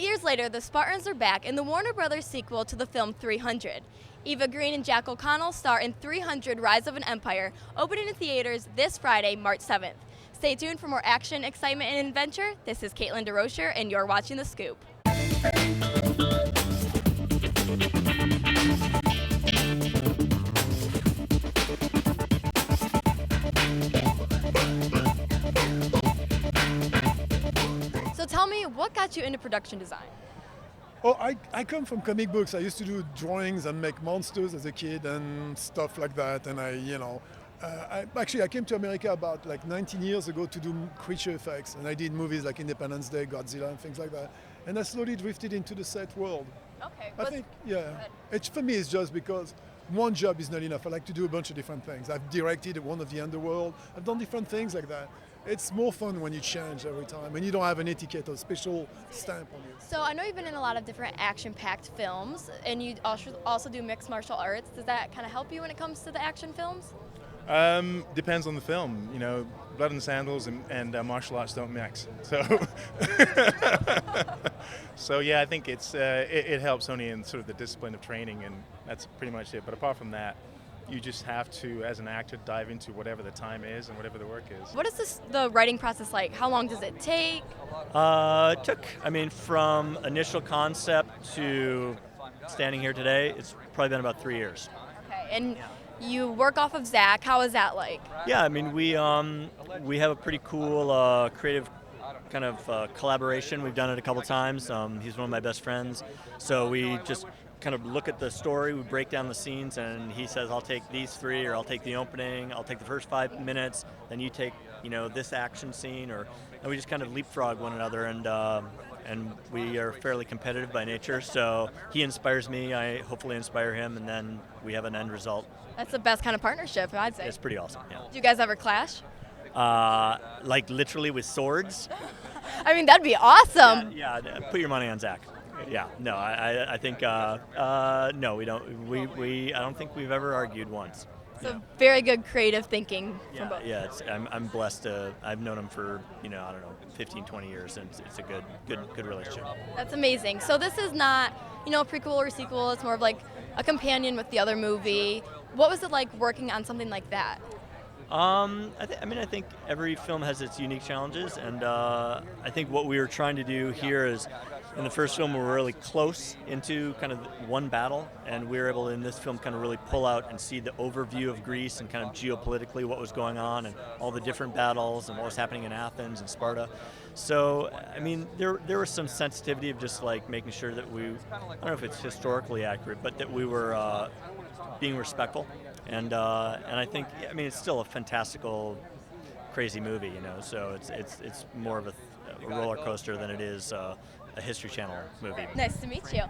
years later, the Spartans are back in the Warner Brothers sequel to the film 300. Eva Green and Jack O'Connell star in 300 Rise of an Empire, opening in theaters this Friday, March 7th. Stay tuned for more action, excitement, and adventure. This is Caitlin DeRocher, and you're watching The Scoop. So tell me, what got you into production design? Oh, I come from comic books. I used to do drawings and make monsters as a kid and stuff like that. And I came to America about like 19 years ago to do creature effects. And I did movies like Independence Day, Godzilla, and things like that. And I slowly drifted into the set world. Okay. I think, for me, it's just because one job is not enough. I like to do a bunch of different things. I've directed one of the Underworld. I've done different things like that. It's more fun when you change every time, and you don't have an etiquette or special stamp on it. So I know you've been in a lot of different action-packed films, and you also do mixed martial arts. Does that kind of help you when it comes to the action films? Depends on the film. You know, blood and sandals and martial arts don't mix. So, so yeah, I think it helps only in sort of the discipline of training, and that's pretty much it. But apart from that, you just have to, as an actor, dive into whatever the time is and whatever the work is. What is the writing process like? How long does it take? It took, from initial concept to standing here today, it's probably been about 3 years. Okay, and you work off of Zach. How is that like? Yeah, we have a pretty cool creative kind of collaboration. We've done it a couple times. He's one of my best friends, so we just kind of look at the story, we break down the scenes, and he says, I'll take these three, or I'll take the opening, I'll take the first 5 minutes, then you take, this action scene, and we just kind of leapfrog one another, and we are fairly competitive by nature, so he inspires me, I hopefully inspire him, and then we have an end result. That's the best kind of partnership, I'd say. It's pretty awesome, yeah. Do you guys ever clash? Like literally with swords? I mean, that'd be awesome. Yeah, put your money on Zach. Yeah, no, I think no, we don't. I don't think we've ever argued once. So very good creative thinking from both. Yeah, I'm blessed to. I've known him for 15, 20 years, and it's a good relationship. That's amazing. So this is not a prequel or sequel. It's more of like a companion with the other movie. What was it like working on something like that? I think every film has its unique challenges, and I think what we were trying to do here is, in the first film, we were really close into kind of one battle, and we were able in this film kind of really pull out and see the overview of Greece and kind of geopolitically what was going on and all the different battles and what was happening in Athens and Sparta. So, there was some sensitivity of just like making sure that I don't know if it's historically accurate, but that we were being respectful. And I think, it's still a fantastical, crazy movie, so it's more of a roller coaster than it is a History Channel movie. Nice to meet you.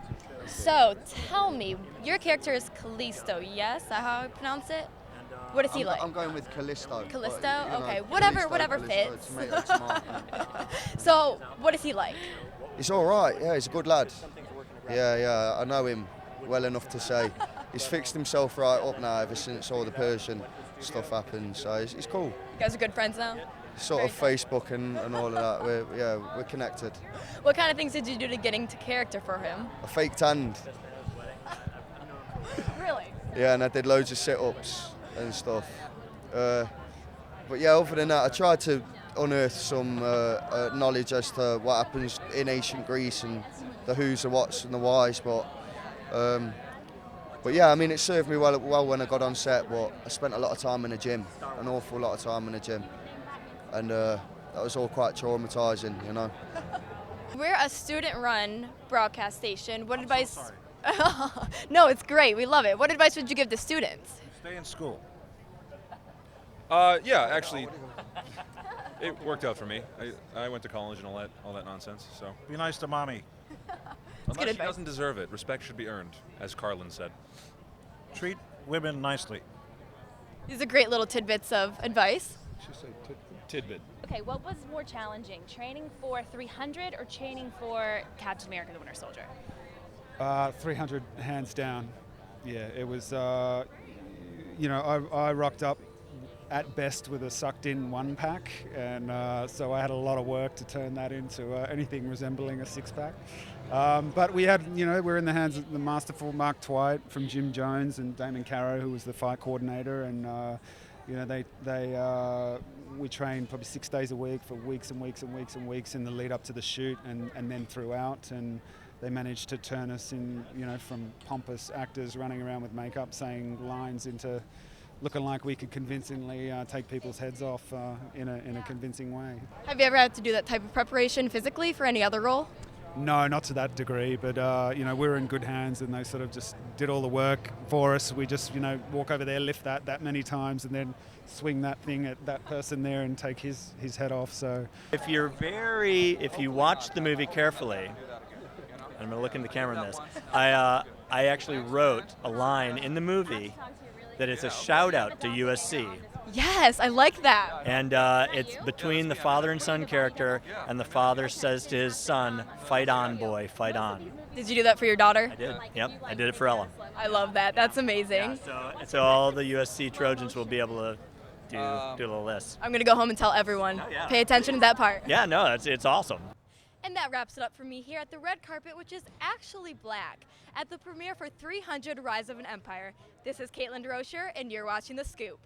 So tell me, your character is Callisto, yes? Is that how I pronounce it? What is he like? I'm going with Callisto. Callisto? But, okay, whatever Callisto, fits. tomato, tomato. So, what is he like? He's all right. Yeah, he's a good lad. Yeah, I know him well enough to say he's fixed himself right up now ever since all the Persian stuff happened. So he's cool. You guys are good friends now? Sort of Facebook and all of that. We're connected. What kind of things did you do to get into character for him? I faked hand. Really? Yeah, and I did loads of sit-ups and stuff. But yeah, other than that, I tried to unearth some knowledge as to what happens in ancient Greece and the who's, the what's, and the whys. But yeah, it served me well when I got on set. But I spent a lot of time in the gym, an awful lot of time in the gym. And that was all quite traumatizing, We're a student-run broadcast station. What advice? No, it's great. We love it. What advice would you give to students? Stay in school. Yeah, actually, it worked out for me. I went to college and all that nonsense. So be nice to mommy. Unless she doesn't deserve it, respect should be earned, as Carlin said. Treat women nicely. These are great little tidbits of advice. She said tidbit. Okay, what was more challenging, training for 300 or training for Captain America: The Winter Soldier? 300 hands down. Yeah, it was. I rocked up at best with a sucked-in 1-pack, and so I had a lot of work to turn that into anything resembling a 6-pack. But we had, we're in the hands of the masterful Mark Twight from Jim Jones and Damon Caro, who was the fight coordinator, and we trained probably 6 days a week for weeks and weeks and weeks and weeks in the lead up to the shoot, and then throughout, and they managed to turn us in, from pompous actors running around with makeup saying lines into looking like we could convincingly take people's heads off in a convincing way. Have you ever had to do that type of preparation physically for any other role? No, not to that degree, but we were in good hands, and they sort of just did all the work for us. We just walk over there, lift that many times, and then swing that thing at that person there and take his head off. So If you watch the movie carefully, and I'm going to look in the camera in this, I actually wrote a line in the movie that is a shout out to USC. Yes, I like that. And it's between the father and son character, and the father says to his son, "Fight on, boy, fight on." Did you do that for your daughter? I did. Yep, I did it for Ella. I love that. That's amazing. So all the USC Trojans will be able to do a little list. I'm going to go home and tell everyone. Oh, yeah. Pay attention to that part. Yeah, no, it's awesome. And that wraps it up for me here at the red carpet, which is actually black, at the premiere for 300 Rise of an Empire. This is Caitlin DeRocher, and you're watching The Scoop.